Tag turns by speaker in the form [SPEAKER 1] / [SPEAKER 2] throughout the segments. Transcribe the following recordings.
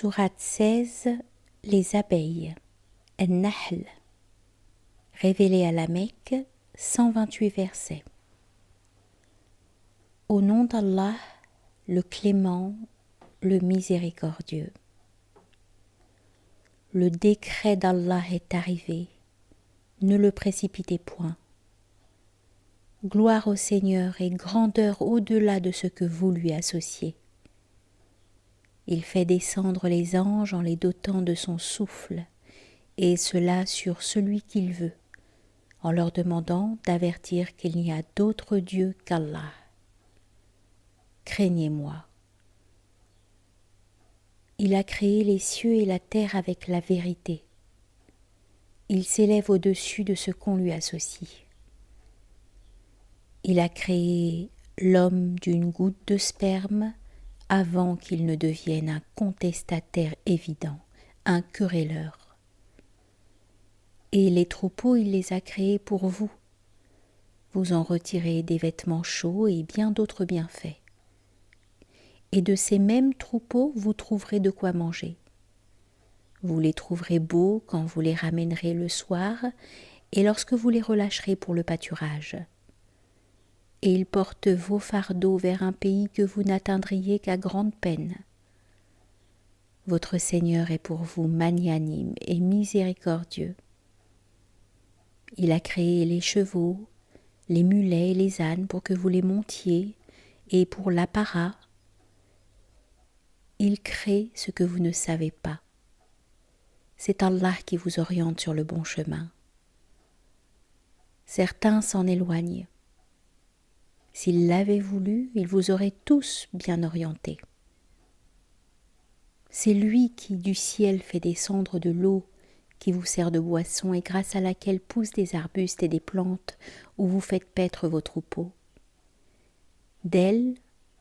[SPEAKER 1] Sourate 16, les abeilles, An-Nahl, révélé à la Mecque, 128 versets. Au nom d'Allah, le clément, le miséricordieux. Le décret d'Allah est arrivé, ne le précipitez point. Gloire au Seigneur et grandeur au-delà de ce que vous lui associez. Il fait descendre les anges en les dotant de son souffle, et cela sur celui qu'il veut, en leur demandant d'avertir qu'il n'y a d'autre Dieu qu'Allah. Craignez-moi. Il a créé les cieux et la terre avec la vérité. Il s'élève au-dessus de ce qu'on lui associe. Il a créé l'homme d'une goutte de sperme avant qu'il ne devienne un contestataire évident, un querelleur. Et les troupeaux, il les a créés pour vous. Vous en retirez des vêtements chauds et bien d'autres bienfaits. Et de ces mêmes troupeaux, vous trouverez de quoi manger. Vous les trouverez beaux quand vous les ramènerez le soir et lorsque vous les relâcherez pour le pâturage. Et ils portent vos fardeaux vers un pays que vous n'atteindriez qu'à grande peine. Votre Seigneur est pour vous magnanime et miséricordieux. Il a créé les chevaux, les mulets et les ânes pour que vous les montiez, et pour l'apparat, il crée ce que vous ne savez pas. C'est Allah qui vous oriente sur le bon chemin. Certains s'en éloignent. S'il l'avait voulu, il vous aurait tous bien orientés. C'est lui qui du ciel fait descendre de l'eau qui vous sert de boisson et grâce à laquelle poussent des arbustes et des plantes où vous faites paître vos troupeaux. D'elle,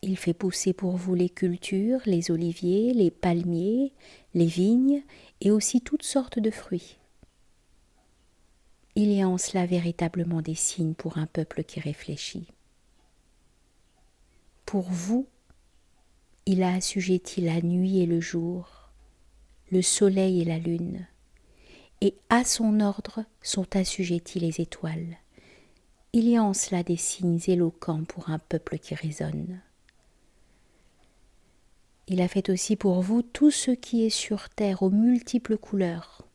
[SPEAKER 1] il fait pousser pour vous les cultures, les oliviers, les palmiers, les vignes et aussi toutes sortes de fruits. Il y a en cela véritablement des signes pour un peuple qui réfléchit. Pour vous, il a assujetti la nuit et le jour, le soleil et la lune, et à son ordre sont assujettis les étoiles. Il y a en cela des signes éloquents pour un peuple qui raisonne. Il a fait aussi pour vous tout ce qui est sur terre aux multiples couleurs.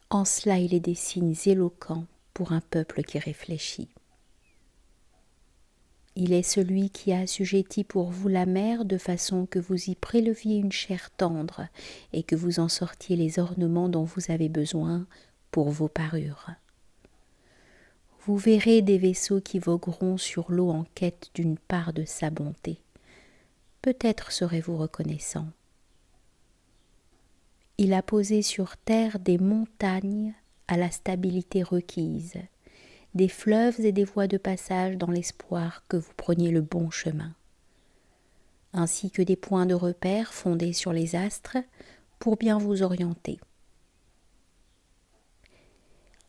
[SPEAKER 1] En cela, il est des signes éloquents pour un peuple qui réfléchit. Il est celui qui a assujetti pour vous la mer de façon que vous y préleviez une chair tendre et que vous en sortiez les ornements dont vous avez besoin pour vos parures. Vous verrez des vaisseaux qui vogueront sur l'eau en quête d'une part de sa bonté. Peut-être serez-vous reconnaissant. Il a posé sur terre des montagnes à la stabilité requise, des fleuves et des voies de passage dans l'espoir que vous preniez le bon chemin, ainsi que des points de repère fondés sur les astres pour bien vous orienter.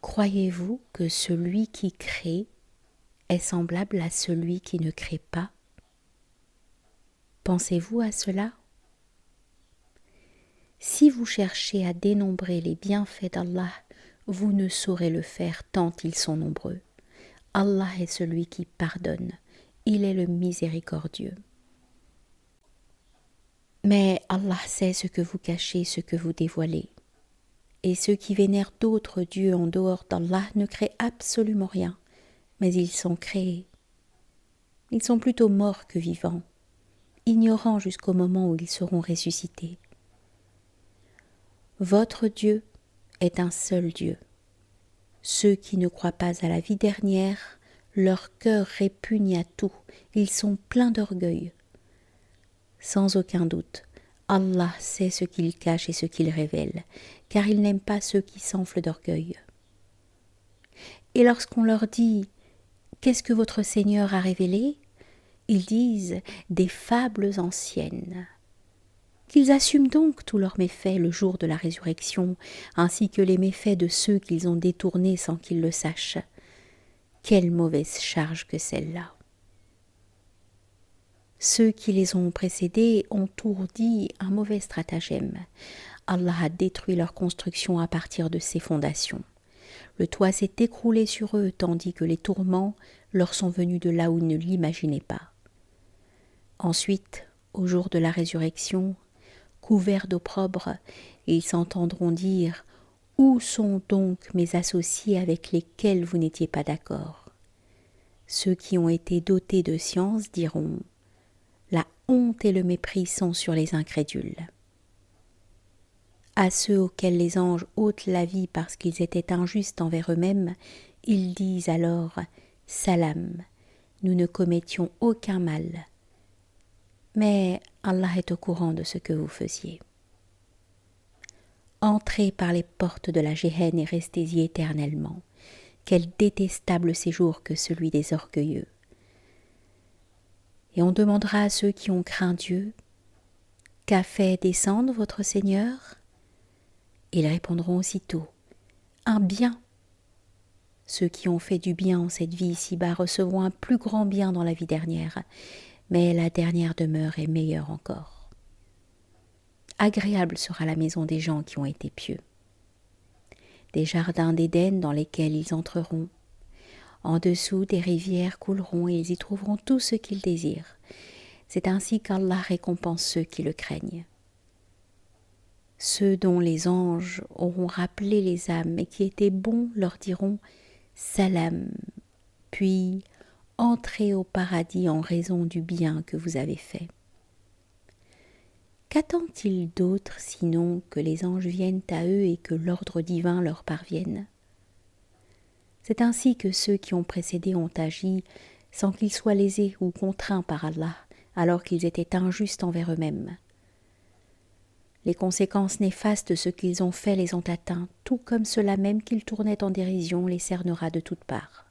[SPEAKER 1] Croyez-vous que celui qui crée est semblable à celui qui ne crée pas? Pensez-vous à cela? Si vous cherchez à dénombrer les bienfaits d'Allah, vous ne saurez le faire tant ils sont nombreux. Allah est celui qui pardonne, il est le miséricordieux. Mais Allah sait ce que vous cachez, ce que vous dévoilez. Et ceux qui vénèrent d'autres dieux en dehors d'Allah ne créent absolument rien, mais ils sont créés. Ils sont plutôt morts que vivants, ignorants jusqu'au moment où ils seront ressuscités. Votre Dieu est un seul Dieu. Ceux qui ne croient pas à la vie dernière, leur cœur répugne à tout, ils sont pleins d'orgueil. Sans aucun doute, Allah sait ce qu'il cache et ce qu'il révèle, car il n'aime pas ceux qui s'enflent d'orgueil. Et lorsqu'on leur dit « Qu'est-ce que votre Seigneur a révélé ?» ils disent « Des fables anciennes ». Qu'ils assument donc tous leurs méfaits le jour de la résurrection, ainsi que les méfaits de ceux qu'ils ont détournés sans qu'ils le sachent. Quelle mauvaise charge que celle-là! Ceux qui les ont précédés ont ourdi un mauvais stratagème. Allah a détruit leur construction à partir de ses fondations. Le toit s'est écroulé sur eux, tandis que les tourments leur sont venus de là où ils ne l'imaginaient pas. Ensuite, au jour de la résurrection, couverts d'opprobre, ils s'entendront dire « Où sont donc mes associés avec lesquels vous n'étiez pas d'accord ?» Ceux qui ont été dotés de science diront « La honte et le mépris sont sur les incrédules. » À ceux auxquels les anges ôtent la vie parce qu'ils étaient injustes envers eux-mêmes, ils disent alors « Salam, nous ne commettions aucun mal. » Mais Allah est au courant de ce que vous faisiez. Entrez par les portes de la Géhenne et restez-y éternellement. Quel détestable séjour que celui des orgueilleux. Et on demandera à ceux qui ont craint Dieu « Qu'a fait descendre votre Seigneur ?» Ils répondront aussitôt « Un bien !» Ceux qui ont fait du bien en cette vie ici-bas recevront un plus grand bien dans la vie dernière, mais la dernière demeure est meilleure encore. Agréable sera la maison des gens qui ont été pieux. Des jardins d'Éden dans lesquels ils entreront. En dessous, des rivières couleront et ils y trouveront tout ce qu'ils désirent. C'est ainsi qu'Allah récompense ceux qui le craignent. Ceux dont les anges auront rappelé les âmes et qui étaient bons leur diront « Salam », puis « Entrez au paradis en raison du bien que vous avez fait ». Qu'attendent-ils d'autre sinon que les anges viennent à eux et que l'ordre divin leur parvienne ? C'est ainsi que ceux qui ont précédé ont agi sans qu'ils soient lésés ou contraints par Allah, alors qu'ils étaient injustes envers eux-mêmes. Les conséquences néfastes de ce qu'ils ont fait les ont atteints, tout comme ceux-là même qu'ils tournaient en dérision les cernera de toutes parts.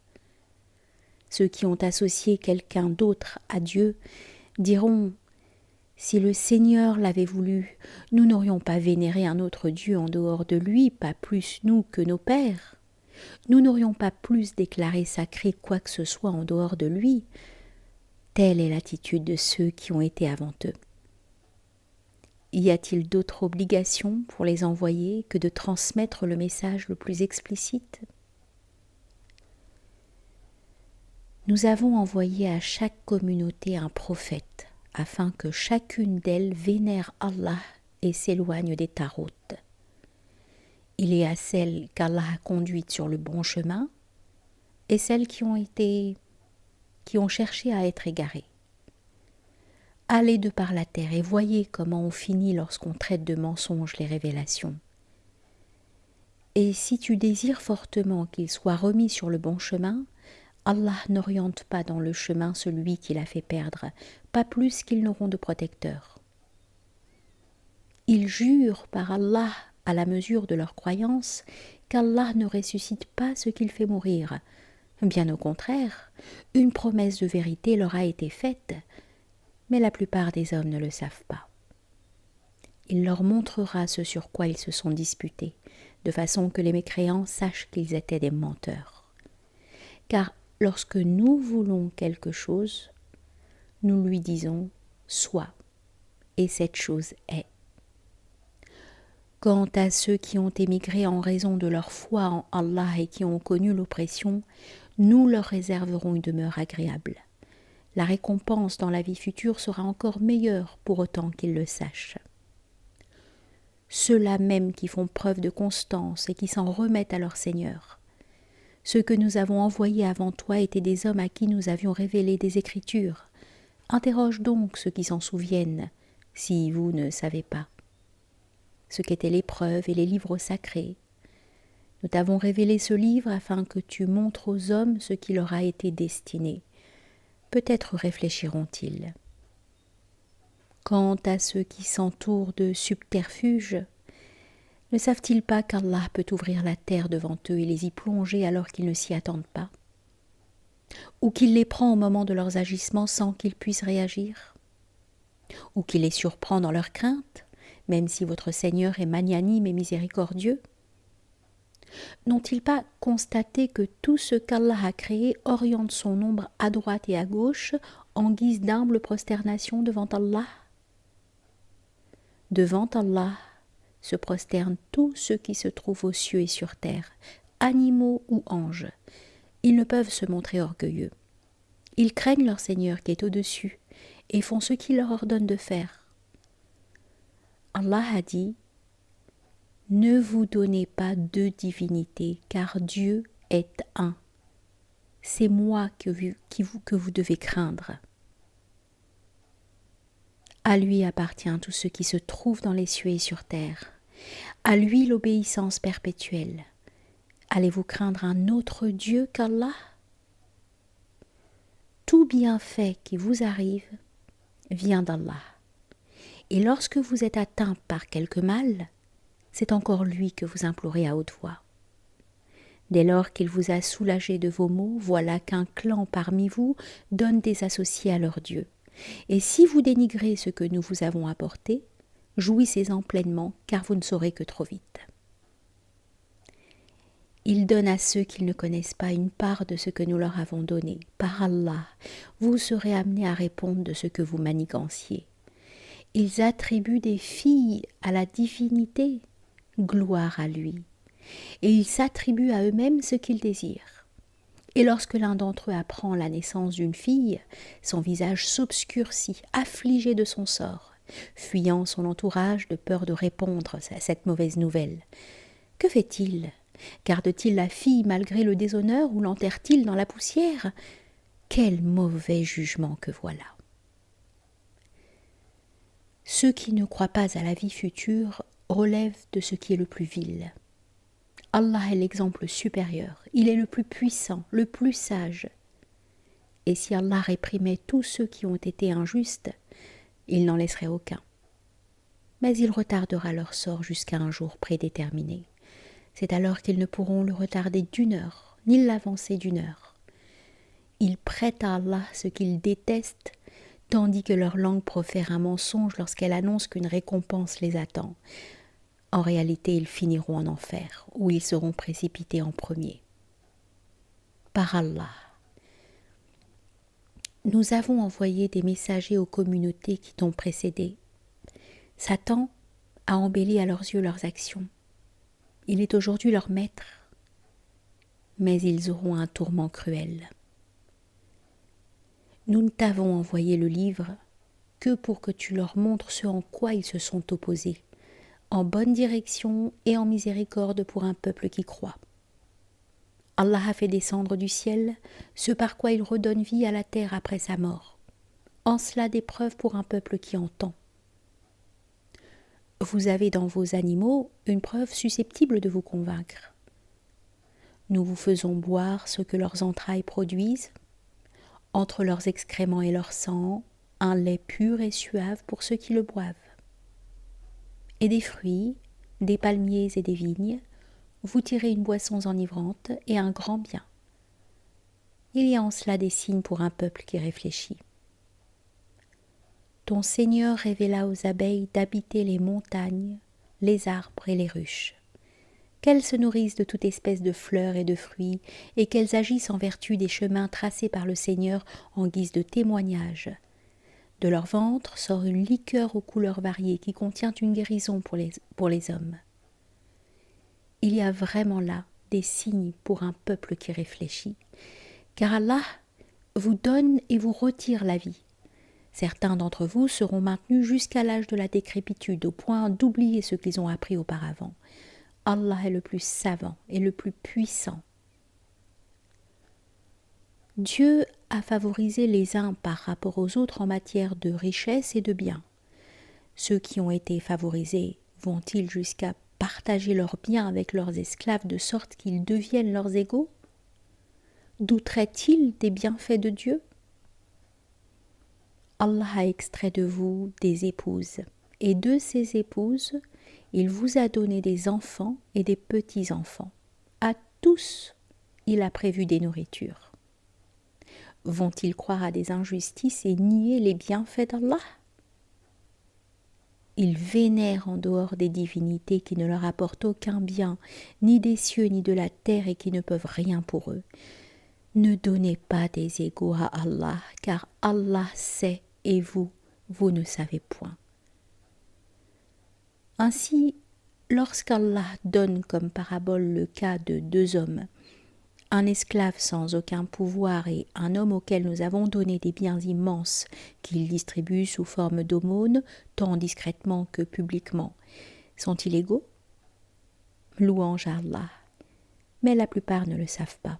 [SPEAKER 1] Ceux qui ont associé quelqu'un d'autre à Dieu diront « Si le Seigneur l'avait voulu, nous n'aurions pas vénéré un autre Dieu en dehors de lui, pas plus nous que nos pères. Nous n'aurions pas plus déclaré sacré quoi que ce soit en dehors de lui. Telle est l'attitude de ceux qui ont été avant eux. Y a-t-il d'autre obligation pour les envoyer que de transmettre le message le plus explicite ? Nous avons envoyé à chaque communauté un prophète, afin que chacune d'elles vénère Allah et s'éloigne des taroutes. Il y a celles qu'Allah a conduites sur le bon chemin et celles qui ont cherché à être égarées. Allez de par la terre et voyez comment on finit lorsqu'on traite de mensonges les révélations. Et si tu désires fortement qu'ils soient remis sur le bon chemin, Allah n'oriente pas dans le chemin celui qui l'a fait perdre, pas plus qu'ils n'auront de protecteur. Ils jurent par Allah, à la mesure de leur croyance, qu'Allah ne ressuscite pas ce qu'il fait mourir. Bien au contraire, une promesse de vérité leur a été faite, mais la plupart des hommes ne le savent pas. Il leur montrera ce sur quoi ils se sont disputés, de façon que les mécréants sachent qu'ils étaient des menteurs. Car lorsque nous voulons quelque chose, nous lui disons « sois », et cette chose est. Quant à ceux qui ont émigré en raison de leur foi en Allah et qui ont connu l'oppression, nous leur réserverons une demeure agréable. La récompense dans la vie future sera encore meilleure pour autant qu'ils le sachent. Ceux-là même qui font preuve de constance et qui s'en remettent à leur Seigneur. Ceux que nous avons envoyés avant toi étaient des hommes à qui nous avions révélé des Écritures. Interroge donc ceux qui s'en souviennent, si vous ne savez pas. Ce qu'étaient les preuves et les livres sacrés. Nous t'avons révélé ce livre afin que tu montres aux hommes ce qui leur a été destiné. Peut-être réfléchiront-ils. Quant à ceux qui s'entourent de subterfuges, ne savent-ils pas qu'Allah peut ouvrir la terre devant eux et les y plonger alors qu'ils ne s'y attendent pas? Ou qu'il les prend au moment de leurs agissements sans qu'ils puissent réagir? Ou qu'il les surprend dans leur crainte, même si votre Seigneur est magnanime et miséricordieux? N'ont-ils pas constaté que tout ce qu'Allah a créé oriente son ombre à droite et à gauche en guise d'humble prosternation devant Allah. Devant Allah se prosternent tous ceux qui se trouvent aux cieux et sur terre, animaux ou anges. Ils ne peuvent se montrer orgueilleux. Ils craignent leur Seigneur qui est au-dessus et font ce qu'il leur ordonne de faire. Allah a dit « Ne vous donnez pas deux divinités, car Dieu est un. C'est moi que vous devez craindre. » À lui appartient tout ce qui se trouve dans les cieux et sur terre. À lui l'obéissance perpétuelle. Allez-vous craindre un autre Dieu qu'Allah ? Tout bienfait qui vous arrive vient d'Allah. Et lorsque vous êtes atteint par quelque mal, c'est encore lui que vous implorez à haute voix. Dès lors qu'il vous a soulagé de vos maux, voilà qu'un clan parmi vous donne des associés à leur Dieu. Et si vous dénigrez ce que nous vous avons apporté, jouissez-en pleinement, car vous ne saurez que trop vite. Il donne à ceux qui ne connaissent pas une part de ce que nous leur avons donné. Par Allah, vous serez amenés à répondre de ce que vous maniganciez. Ils attribuent des filles à la divinité, gloire à lui. Et ils s'attribuent à eux-mêmes ce qu'ils désirent. Et lorsque l'un d'entre eux apprend la naissance d'une fille, son visage s'obscurcit, affligé de son sort, fuyant son entourage de peur de répondre à cette mauvaise nouvelle. Que fait-il ? Garde-t-il la fille malgré le déshonneur ou l'enterre-t-il dans la poussière ? Quel mauvais jugement que voilà ! Ceux qui ne croient pas à la vie future relèvent de ce qui est le plus vil. Allah est l'exemple supérieur, il est le plus puissant, le plus sage. Et si Allah réprimait tous ceux qui ont été injustes, il n'en laisserait aucun. Mais il retardera leur sort jusqu'à un jour prédéterminé. C'est alors qu'ils ne pourront le retarder d'1 heure, ni l'avancer d'1 heure. Ils prêtent à Allah ce qu'ils détestent, tandis que leur langue profère un mensonge lorsqu'elle annonce qu'une récompense les attend. En réalité, ils finiront en enfer, où ils seront précipités en premier. Par Allah, nous avons envoyé des messagers aux communautés qui t'ont précédé. Satan a embelli à leurs yeux leurs actions. Il est aujourd'hui leur maître, mais ils auront un tourment cruel. Nous ne t'avons envoyé le livre que pour que tu leur montres ce en quoi ils se sont opposés, en bonne direction et en miséricorde pour un peuple qui croit. Allah a fait descendre du ciel ce par quoi il redonne vie à la terre après sa mort, en cela des preuves pour un peuple qui entend. Vous avez dans vos animaux une preuve susceptible de vous convaincre. Nous vous faisons boire ce que leurs entrailles produisent, entre leurs excréments et leur sang, un lait pur et suave pour ceux qui le boivent. Et des fruits, des palmiers et des vignes, vous tirez une boisson enivrante et un grand bien. Il y a en cela des signes pour un peuple qui réfléchit. Ton Seigneur révéla aux abeilles d'habiter les montagnes, les arbres et les ruches. Qu'elles se nourrissent de toute espèce de fleurs et de fruits, et qu'elles agissent en vertu des chemins tracés par le Seigneur en guise de témoignage. De leur ventre sort une liqueur aux couleurs variées qui contient une guérison pour les hommes. Il y a vraiment là des signes pour un peuple qui réfléchit, car Allah vous donne et vous retire la vie. Certains d'entre vous seront maintenus jusqu'à l'âge de la décrépitude, au point d'oublier ce qu'ils ont appris auparavant. Allah est le plus savant et le plus puissant. Dieu a favorisé les uns par rapport aux autres en matière de richesse et de biens. Ceux qui ont été favorisés vont-ils jusqu'à partager leurs biens avec leurs esclaves de sorte qu'ils deviennent leurs égaux ? Douteraient-ils des bienfaits de Dieu ? Allah a extrait de vous des épouses, et de ces épouses, il vous a donné des enfants et des petits-enfants. À tous, il a prévu des nourritures. Vont-ils croire à des injustices et nier les bienfaits d'Allah ? Ils vénèrent en dehors des divinités qui ne leur apportent aucun bien, ni des cieux ni de la terre et qui ne peuvent rien pour eux. Ne donnez pas des égaux à Allah, car Allah sait et vous ne savez point. Ainsi, lorsqu'Allah donne comme parabole le cas de deux hommes, un esclave sans aucun pouvoir et un homme auquel nous avons donné des biens immenses qu'il distribue sous forme d'aumône, tant discrètement que publiquement, sont-ils égaux? Louange à Allah. Mais la plupart ne le savent pas.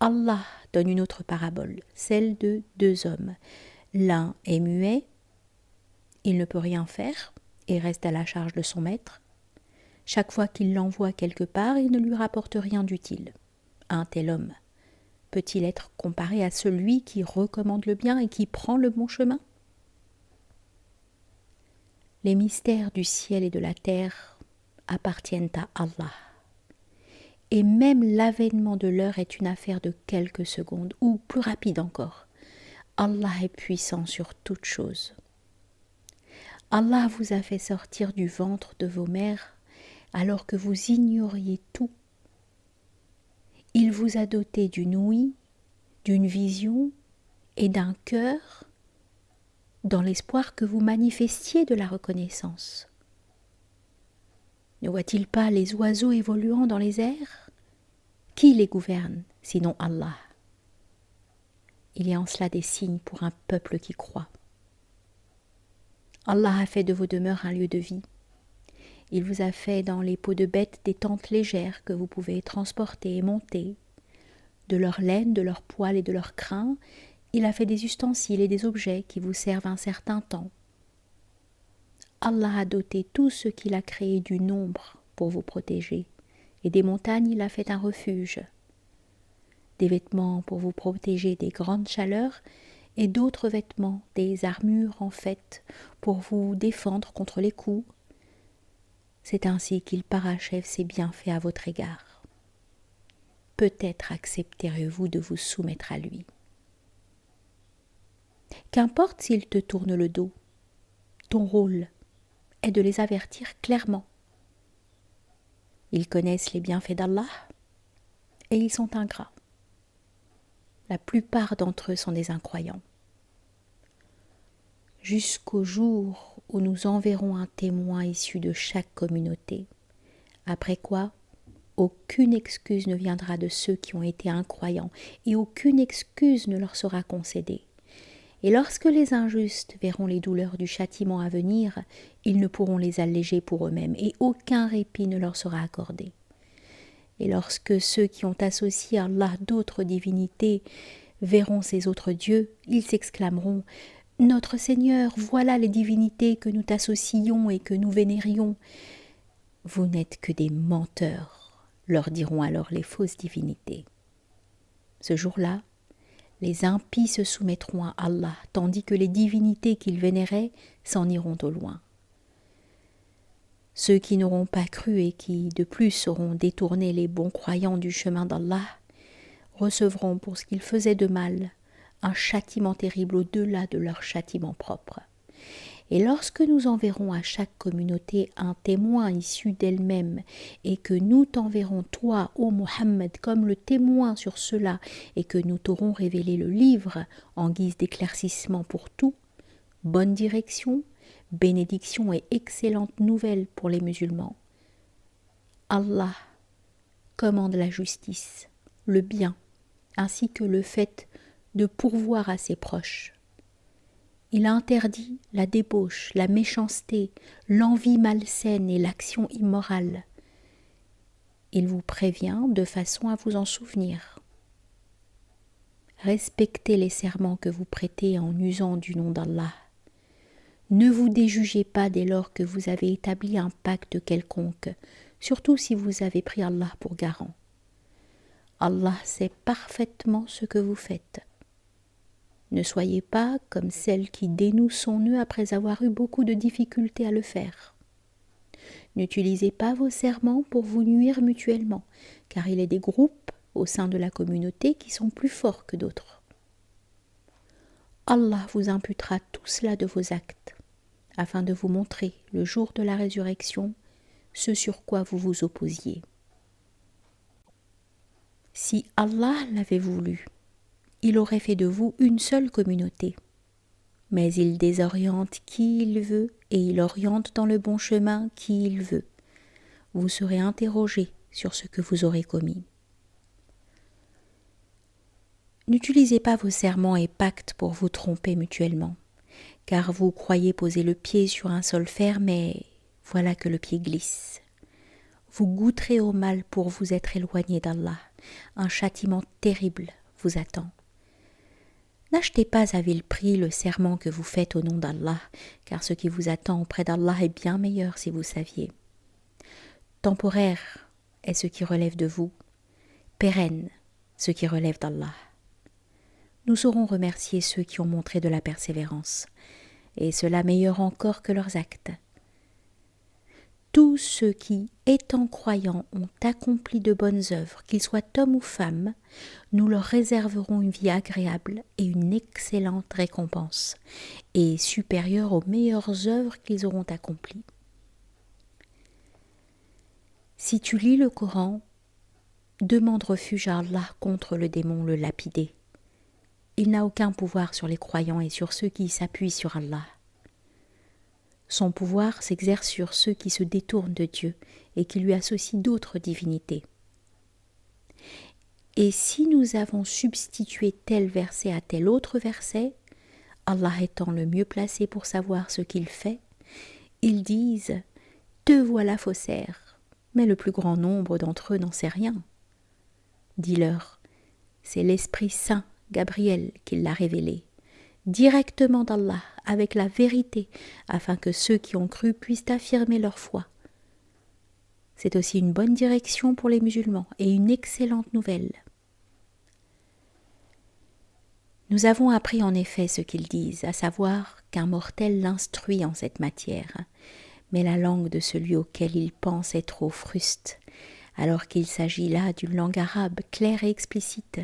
[SPEAKER 1] Allah donne une autre parabole, celle de deux hommes. L'un est muet, il ne peut rien faire et reste à la charge de son maître. Chaque fois qu'il l'envoie quelque part, il ne lui rapporte rien d'utile. Un tel homme peut-il être comparé à celui qui recommande le bien et qui prend le bon chemin? Les mystères du ciel et de la terre appartiennent à Allah. Et même l'avènement de l'heure est une affaire de quelques secondes, ou plus rapide encore. Allah est puissant sur toute chose. Allah vous a fait sortir du ventre de vos mères alors que vous ignoriez tout. Il vous a doté d'une ouïe, d'une vision et d'un cœur dans l'espoir que vous manifestiez de la reconnaissance. Ne voit-il pas les oiseaux évoluant dans les airs? Qui les gouverne, sinon Allah? Il y a en cela des signes pour un peuple qui croit. Allah a fait de vos demeures un lieu de vie. Il vous a fait dans les peaux de bêtes des tentes légères que vous pouvez transporter et monter. De leur laine, de leur poil et de leur crin, il a fait des ustensiles et des objets qui vous servent un certain temps. Allah a doté tout ce qu'il a créé du nombre pour vous protéger, et des montagnes il a fait un refuge. Des vêtements pour vous protéger des grandes chaleurs, et d'autres vêtements, des armures en fait, pour vous défendre contre les coups. C'est ainsi qu'il parachève ses bienfaits à votre égard. Peut-être accepterez-vous de vous soumettre à lui. Qu'importe s'il te tourne le dos, ton rôle est de les avertir clairement. Ils connaissent les bienfaits d'Allah et ils sont ingrats. La plupart d'entre eux sont des incroyants. Jusqu'au jour où nous enverrons un témoin issu de chaque communauté, après quoi aucune excuse ne viendra de ceux qui ont été incroyants et aucune excuse ne leur sera concédée. Et lorsque les injustes verront les douleurs du châtiment à venir, ils ne pourront les alléger pour eux-mêmes et aucun répit ne leur sera accordé. Et lorsque ceux qui ont associé à Allah d'autres divinités verront ces autres dieux, ils s'exclameront « Notre Seigneur, voilà les divinités que nous t'associons et que nous vénérions. » « Vous n'êtes que des menteurs, leur diront alors les fausses divinités. Ce jour-là, les impies se soumettront à Allah, tandis que les divinités qu'ils vénéraient s'en iront au loin. Ceux qui n'auront pas cru et qui, de plus, auront détourné les bons croyants du chemin d'Allah, recevront pour ce qu'ils faisaient de mal un châtiment terrible au-delà de leur châtiment propre. Et lorsque nous enverrons à chaque communauté un témoin issu d'elle-même et que nous t'enverrons toi, ô Muhammad, comme le témoin sur cela et que nous t'aurons révélé le livre en guise d'éclaircissement pour tout, bonne direction, bénédiction et excellente nouvelle pour les musulmans. Allah commande la justice, le bien, ainsi que le fait de pourvoir à ses proches. Il a interdit la débauche, la méchanceté, l'envie malsaine et l'action immorale. Il vous prévient de façon à vous en souvenir. Respectez les serments que vous prêtez en usant du nom d'Allah. Ne vous déjugez pas dès lors que vous avez établi un pacte quelconque, surtout si vous avez pris Allah pour garant. Allah sait parfaitement ce que vous faites. Ne soyez pas comme celle qui dénoue son nœud après avoir eu beaucoup de difficultés à le faire. N'utilisez pas vos serments pour vous nuire mutuellement, car il est des groupes au sein de la communauté qui sont plus forts que d'autres. Allah vous imputera tout cela de vos actes, afin de vous montrer, le jour de la résurrection, ce sur quoi vous vous opposiez. Si Allah l'avait voulu, il aurait fait de vous une seule communauté. Mais il désoriente qui il veut et il oriente dans le bon chemin qui il veut. Vous serez interrogé sur ce que vous aurez commis. N'utilisez pas vos serments et pactes pour vous tromper mutuellement, car vous croyez poser le pied sur un sol ferme et voilà que le pied glisse. Vous goûterez au mal pour vous être éloigné d'Allah. Un châtiment terrible vous attend. N'achetez pas à vil prix le serment que vous faites au nom d'Allah, car ce qui vous attend auprès d'Allah est bien meilleur si vous saviez. Temporaire est ce qui relève de vous, pérenne ce qui relève d'Allah. Nous saurons remercier ceux qui ont montré de la persévérance, et cela meilleur encore que leurs actes. Tous ceux qui, étant croyants, ont accompli de bonnes œuvres, qu'ils soient hommes ou femmes, nous leur réserverons une vie agréable et une excellente récompense, et supérieure aux meilleures œuvres qu'ils auront accomplies. Si tu lis le Coran, demande refuge à Allah contre le démon le lapidé. Il n'a aucun pouvoir sur les croyants et sur ceux qui s'appuient sur Allah. Son pouvoir s'exerce sur ceux qui se détournent de Dieu et qui lui associent d'autres divinités. Et si nous avons substitué tel verset à tel autre verset, Allah étant le mieux placé pour savoir ce qu'il fait, ils disent « Te voilà faussaire », mais le plus grand nombre d'entre eux n'en sait rien. Dis-leur « C'est l'Esprit Saint, Gabriel, qui l'a révélé, directement d'Allah, avec la vérité, afin que ceux qui ont cru puissent affirmer leur foi. C'est aussi une bonne direction pour les musulmans et une excellente nouvelle. » Nous avons appris en effet ce qu'ils disent, à savoir qu'un mortel l'instruit en cette matière, mais la langue de celui auquel il pense est trop fruste, alors qu'il s'agit là d'une langue arabe claire et explicite.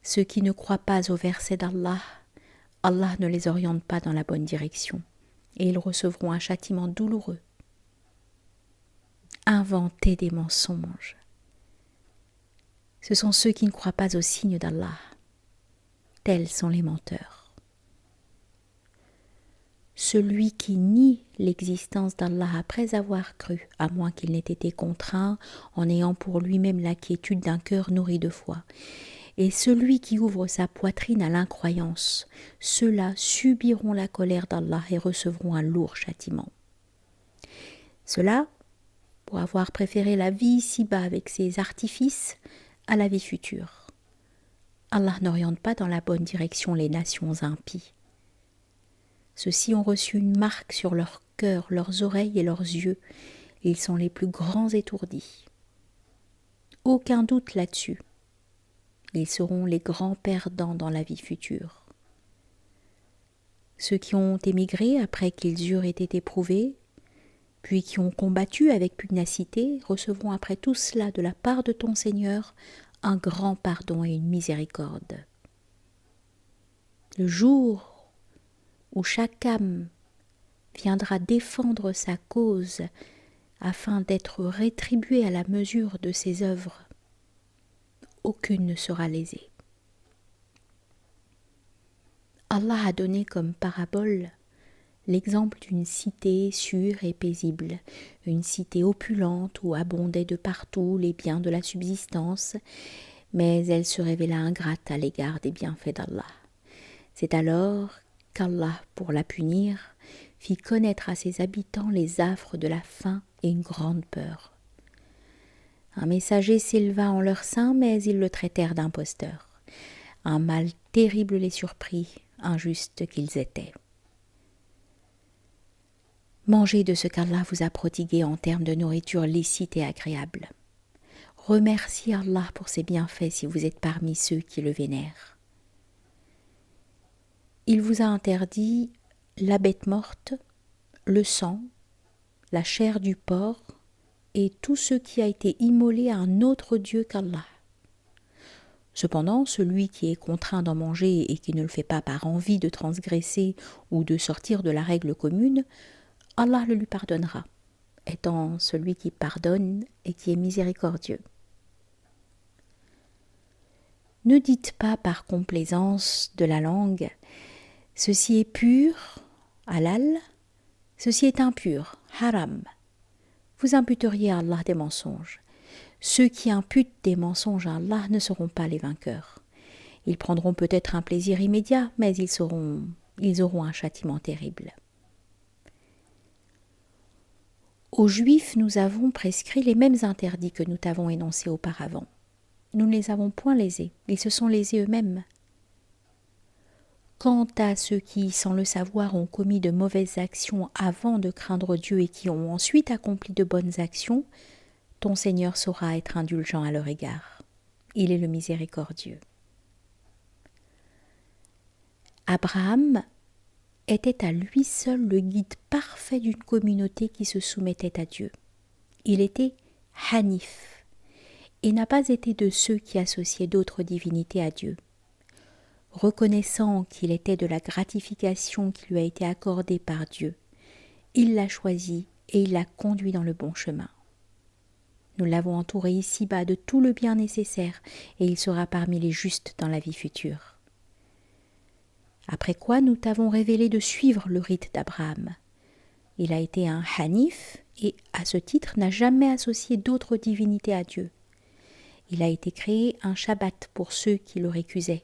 [SPEAKER 1] Ceux qui ne croient pas au verset d'Allah, Allah ne les oriente pas dans la bonne direction, et ils recevront un châtiment douloureux. Inventer des mensonges. Ce sont ceux qui ne croient pas aux signes d'Allah. Tels sont les menteurs. Celui qui nie l'existence d'Allah après avoir cru, à moins qu'il n'ait été contraint en ayant pour lui-même la quiétude d'un cœur nourri de foi, et celui qui ouvre sa poitrine à l'incroyance, ceux-là subiront la colère d'Allah et recevront un lourd châtiment. Cela pour avoir préféré la vie ici-bas avec ses artifices à la vie future. Allah n'oriente pas dans la bonne direction les nations impies. Ceux-ci ont reçu une marque sur leur cœur, leurs oreilles et leurs yeux, et ils sont les plus grands étourdis. Aucun doute là-dessus. Ils seront les grands perdants dans la vie future. Ceux qui ont émigré après qu'ils eurent été éprouvés, puis qui ont combattu avec pugnacité, recevront après tout cela de la part de ton Seigneur un grand pardon et une miséricorde. Le jour où chaque âme viendra défendre sa cause afin d'être rétribuée à la mesure de ses œuvres, aucune ne sera lésée. Allah a donné comme parabole l'exemple d'une cité sûre et paisible, une cité opulente où abondaient de partout les biens de la subsistance, mais elle se révéla ingrate à l'égard des bienfaits d'Allah. C'est alors qu'Allah, pour la punir, fit connaître à ses habitants les affres de la faim et une grande peur. Un messager s'éleva en leur sein, mais ils le traitèrent d'imposteur. Un mal terrible les surprit, injustes qu'ils étaient. Mangez de ce qu'Allah vous a prodigué en termes de nourriture licite et agréable. Remerciez Allah pour ses bienfaits si vous êtes parmi ceux qui le vénèrent. Il vous a interdit la bête morte, le sang, la chair du porc et tout ce qui a été immolé à un autre Dieu qu'Allah. Cependant, celui qui est contraint d'en manger et qui ne le fait pas par envie de transgresser ou de sortir de la règle commune, Allah le lui pardonnera, étant celui qui pardonne et qui est miséricordieux. Ne dites pas par complaisance de la langue « ceci est pur, halal, ceci est impur, haram ». Vous imputeriez à Allah des mensonges. Ceux qui imputent des mensonges à Allah ne seront pas les vainqueurs. Ils prendront peut-être un plaisir immédiat, mais ils auront un châtiment terrible. Aux Juifs, nous avons prescrit les mêmes interdits que nous t'avons énoncés auparavant. Nous ne les avons point lésés, ils se sont lésés eux-mêmes. Quant à ceux qui, sans le savoir, ont commis de mauvaises actions avant de craindre Dieu et qui ont ensuite accompli de bonnes actions, ton Seigneur saura être indulgent à leur égard. Il est le miséricordieux. Abraham était à lui seul le guide parfait d'une communauté qui se soumettait à Dieu. Il était Hanif et n'a pas été de ceux qui associaient d'autres divinités à Dieu. Reconnaissant qu'il était de la gratification qui lui a été accordée par Dieu, il l'a choisi et il l'a conduit dans le bon chemin. Nous l'avons entouré ici-bas de tout le bien nécessaire et il sera parmi les justes dans la vie future. Après quoi nous t'avons révélé de suivre le rite d'Abraham. Il a été un Hanif et, à ce titre, n'a jamais associé d'autres divinités à Dieu. Il a été créé un Shabbat pour ceux qui le récusaient.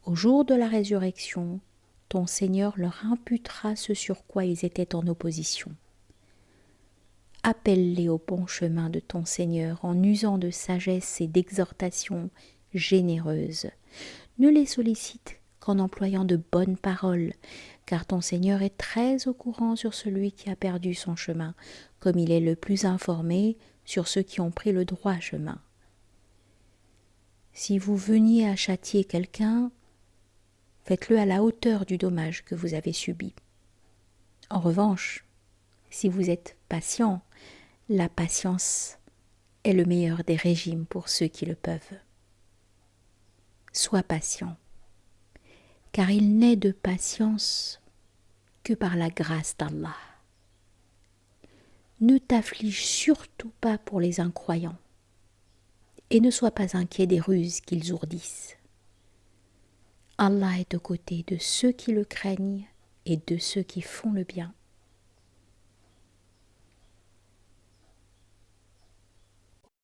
[SPEAKER 1] Au jour de la résurrection, ton Seigneur leur imputera ce sur quoi ils étaient en opposition. Appelle-les au bon chemin de ton Seigneur en usant de sagesse et d'exhortation généreuses. Ne les sollicite qu'en employant de bonnes paroles, car ton Seigneur est très au courant sur celui qui a perdu son chemin, comme il est le plus informé sur ceux qui ont pris le droit chemin. Si vous veniez à châtier quelqu'un, faites-le à la hauteur du dommage que vous avez subi. En revanche, si vous êtes patient, la patience est le meilleur des régimes pour ceux qui le peuvent. Sois patient, car il n'est de patience que par la grâce d'Allah. Ne t'afflige surtout pas pour les incroyants, et ne sois pas inquiet des ruses qu'ils ourdissent. Allah est aux côtés de ceux qui le craignent et de ceux qui font le bien.